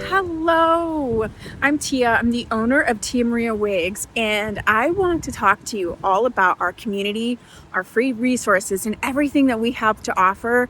Hello, I'm Tia. I'm the owner of Tia Maria Wigs, and I want to talk to you all about our community, our free resources, and everything that we have to offer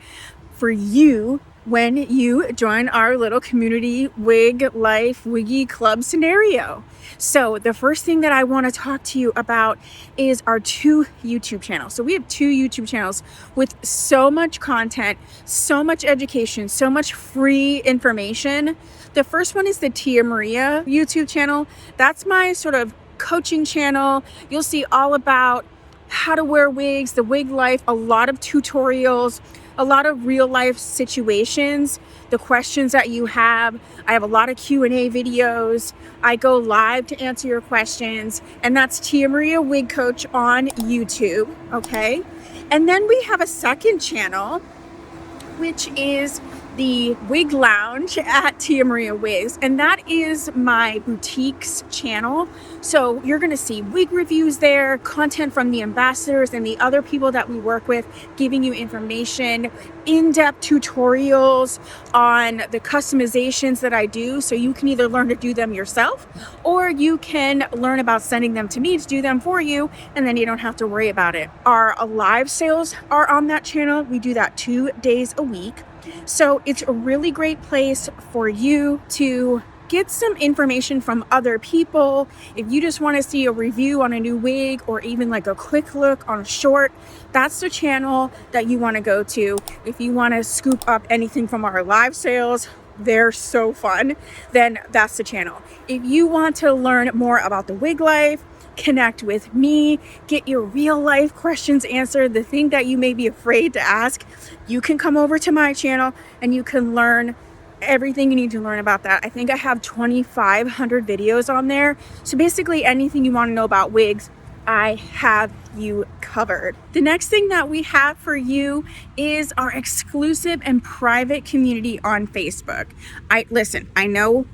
for you when you join our little community wig life wiggy club scenario. So the first thing that I want to talk to you about is our 2 YouTube channels. So we have 2 YouTube channels with so much content, so much education, so much free information. The first one is the Tia Maria YouTube channel. That's my sort of coaching channel. You'll see all about how to wear wigs, the wig life, a lot of tutorials, a lot of real life situations, the questions that you have. I have a lot of Q&A videos. I go live to answer your questions, and that's Tia Maria Wig Coach on YouTube, okay? And then we have a second channel, which is the Wig Lounge at Tia Maria Wigs, and that is my boutiques channel. So you're gonna see wig reviews there, content from the ambassadors and the other people that we work with, giving you information, in-depth tutorials on the customizations that I do, so you can either learn to do them yourself, or you can learn about sending them to me to do them for you, and then you don't have to worry about it. Our live sales are on that channel. We do that 2 days a week. So it's a really great place for you to get some information from other people. If you just want to see a review on a new wig, or even like a quick look on a short, that's the channel that you want to go to. If you want to scoop up anything from our live sales, they're so fun, then that's the channel. If you want to learn more about the wig life, connect with me, get your real life questions answered, the thing that you may be afraid to ask, you can come over to my channel and you can learn everything you need to learn about that. I think I have 2,500 videos on there. So basically anything you want to know about wigs, I have you covered. The next thing that we have for you is our exclusive and private community on Facebook. I know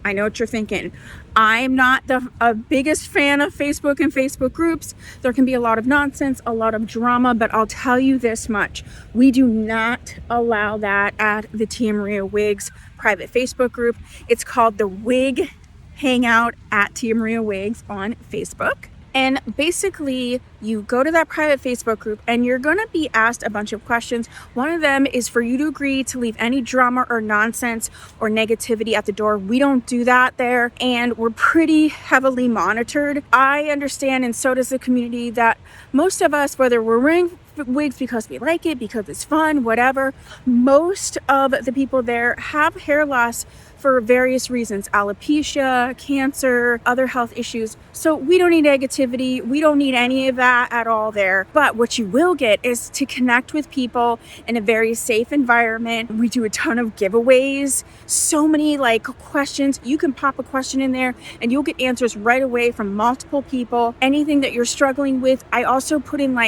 what you're thinking. I'm not the biggest fan of Facebook and Facebook groups. There can be a lot of nonsense, a lot of drama, but I'll tell you this much. We do not allow that at the Tia Maria Wigs private Facebook group. It's called the Wig Hangout at Tia Maria Wigs on Facebook. And basically, you go to that private Facebook group and you're going to be asked a bunch of questions. One of them is for you to agree to leave any drama or nonsense or negativity at the door. We don't do that there, and we're pretty heavily monitored. I understand, and so does the community, that most of us, whether we're wearing wigs because we like it, because it's fun, whatever, most of the people there have hair loss for various reasons: alopecia, cancer, other health issues. So we don't need negativity. We don't need any of that at all there. But what you will get is to connect with people in a very safe environment. We do a ton of giveaways, so many questions. You can pop a question in there and you'll get answers right away from multiple people. Anything that you're struggling with, I also put in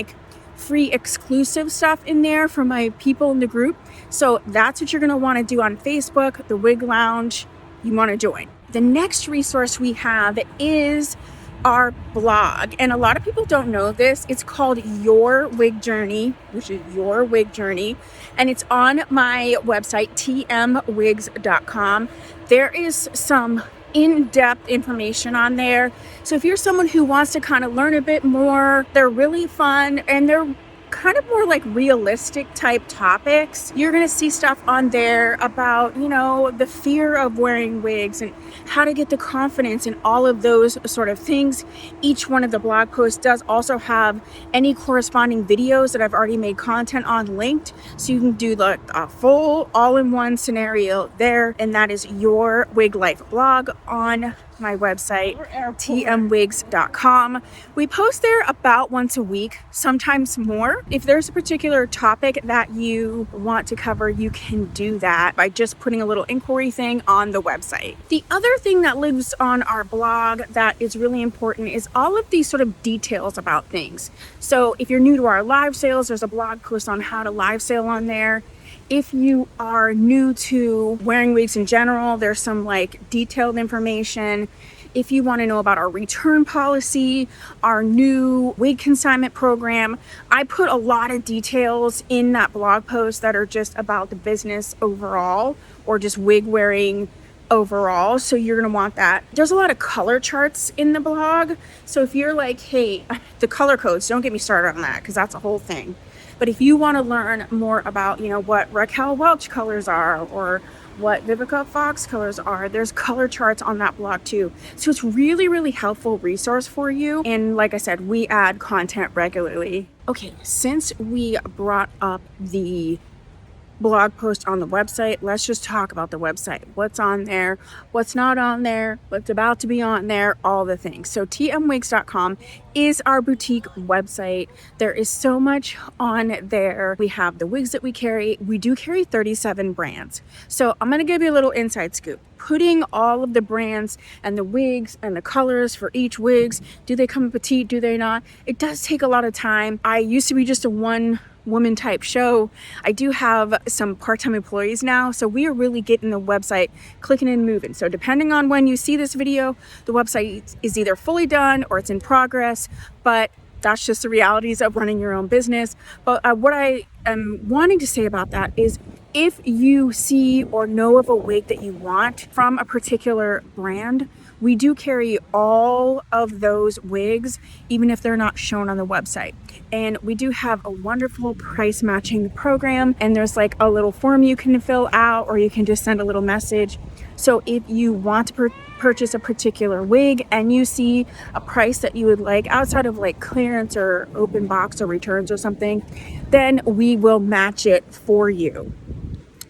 free exclusive stuff in there for my people in the group. So that's what you're going to want to do on Facebook, the Wig Lounge. You want to join. The next resource we have is our blog, and a lot of people don't know this. It's called Your Wig Journey, which is Your Wig Journey, and it's on my website, tmwigs.com. There is some in-depth information on there. So if you're someone who wants to kind of learn a bit more, they're really fun, and they're kind of more realistic type topics. You're going to see stuff on there about, the fear of wearing wigs and how to get the confidence and all of those sort of things. Each one of the blog posts does also have any corresponding videos that I've already made content on linked. So you can do a full all-in-one scenario there. And that is Your Wig Life blog on my website, tmwigs.com. We post there about once a week, sometimes more. If there's a particular topic that you want to cover, you can do that by just putting a little inquiry thing on the website. The other thing that lives on our blog that is really important is all of these sort of details about things. So if you're new to our live sales, there's a blog post on how to live sale on there. If you are new to wearing wigs in general, there's some detailed information. if you want to know about our return policy, our new wig consignment program. I put a lot of details in that blog post that are just about the business overall, or just wig wearing overall, so you're going to want that. There's a lot of color charts in the blog, so if you're like, hey, the color codes, don't get me started on that because that's a whole thing. But if you want to learn more about, what Raquel Welch colors are, or what Vivica Fox colors are, there's color charts on that blog too. So it's really, really helpful resource for you. And like I said, we add content regularly. Okay, since we brought up the blog post on the website, let's just talk about the website. What's on there, what's not on there, what's about to be on there, all the things. So tmwigs.com is our boutique website. There is so much on there. We have the wigs that we carry. We do carry 37 brands. So I'm going to give you a little inside scoop. Putting all of the brands and the wigs and the colors for each wigs, do they come in petite, do they not? It does take a lot of time. I used to be just a one-woman type show. I do have some part-time employees now, so we are really getting the website clicking and moving. So depending on when you see this video, the website is either fully done or it's in progress, but that's just the realities of running your own business. But what I am wanting to say about that is, if you see or know of a wig that you want from a particular brand, we do carry all of those wigs, even if they're not shown on the website. And we do have a wonderful price matching program, and there's like a little form you can fill out, or you can just send a little message. So if you want to purchase a particular wig and you see a price that you would like outside of like clearance or open box or returns or something, then we will match it for you.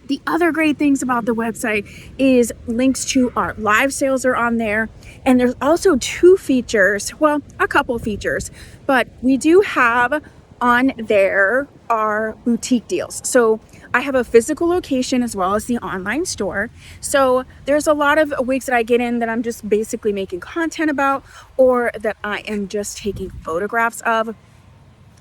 The other great things about the website is links to our live sales are on there. And there's also two features, well, a couple features, but we do have on there our boutique deals. So I have a physical location as well as the online store. So there's a lot of wigs that I get in that I'm just basically making content about, or that I am just taking photographs of.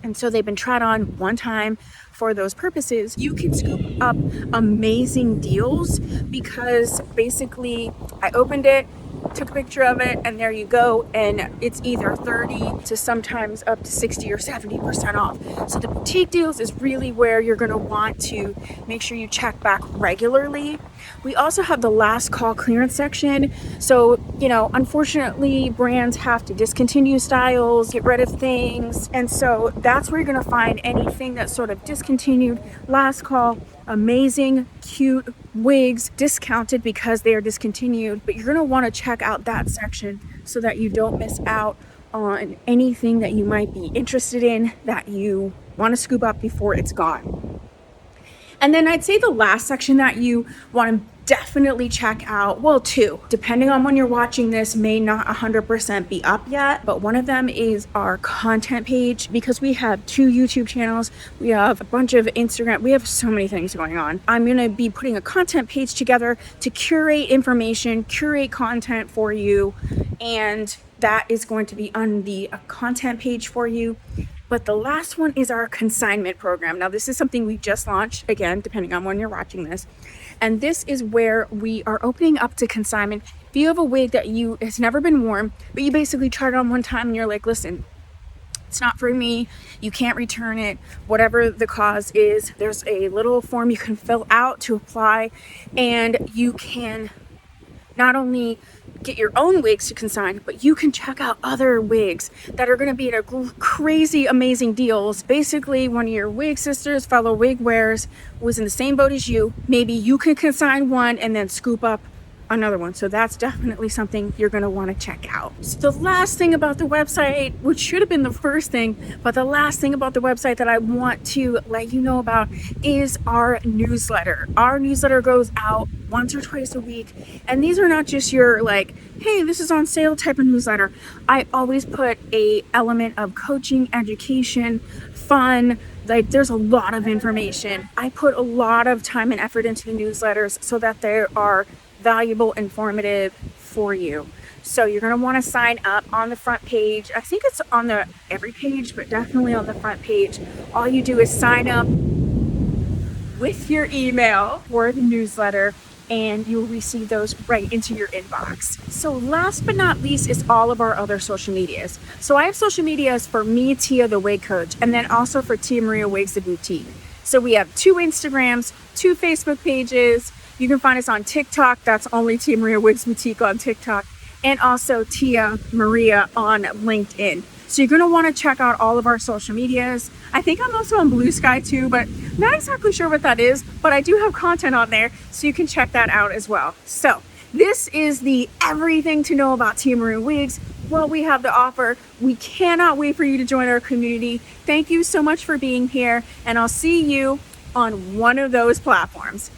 And so they've been tried on one time for those purposes. You can scoop up amazing deals because basically I opened it, took a picture of it, and there you go. And it's either 30 to sometimes up to 60 or 70% off. So the boutique deals is really where you're going to want to make sure you check back regularly. We also have the last call clearance section. So, unfortunately, brands have to discontinue styles, get rid of things. And so that's where you're going to find anything that's sort of discontinued, last call, amazing, cute wigs, discounted because they are discontinued. But you're going to want to check out that section so that you don't miss out on anything that you might be interested in that you want to scoop up before it's gone. And then I'd say the last section that you want to definitely check out, well, two, depending on when you're watching this, may not 100% be up yet, but one of them is our content page, because we have 2 YouTube channels, we have a bunch of Instagram, we have so many things going on. I'm going to be putting a content page together to curate information, curate content for you, and that is going to be on the content page for you. But the last one is our consignment program. Now, this is something we just launched, again, depending on when you're watching this. And this is where we are opening up to consignment. If you have a wig that has never been worn, but you basically tried it on one time and you're like, listen, it's not for me, you can't return it, whatever the cause is, there's a little form you can fill out to apply, and you can not only get your own wigs to consign, but you can check out other wigs that are going to be at a crazy amazing deals. Basically, one of your wig sisters, fellow wig wearers, was in the same boat as you. Maybe you can consign one and then scoop up another one. So that's definitely something you're going to want to check out. So the last thing about the website, which should have been the first thing, but the last thing about the website that I want to let you know about is our newsletter. Our newsletter goes out once or twice a week, and these are not just your like, hey, this is on sale type of newsletter. I always put a element of coaching, education, fun. Like, there's a lot of information. I put a lot of time and effort into the newsletters so that they are valuable, informative for you. So you're going to want to sign up on the front page. I think it's on every page, but definitely on the front page. All you do is sign up with your email for the newsletter, and you'll receive those right into your inbox. So last but not least is all of our other social medias. So I have social medias for me, Tia the Wig Coach, and then also for Tia Maria Wigs the Boutique. So we have 2 Instagrams, 2 Facebook pages. You can find us on TikTok. That's only Tia Maria Wigs Boutique on TikTok, and also Tia Maria on LinkedIn. So you're going to want to check out all of our social medias. I think I'm also on Blue Sky too, but not exactly sure what that is, but I do have content on there, so you can check that out as well. So this is the everything to know about Tia Maria Wigs, what we have to offer. We cannot wait for you to join our community. Thank you so much for being here, and I'll see you on one of those platforms.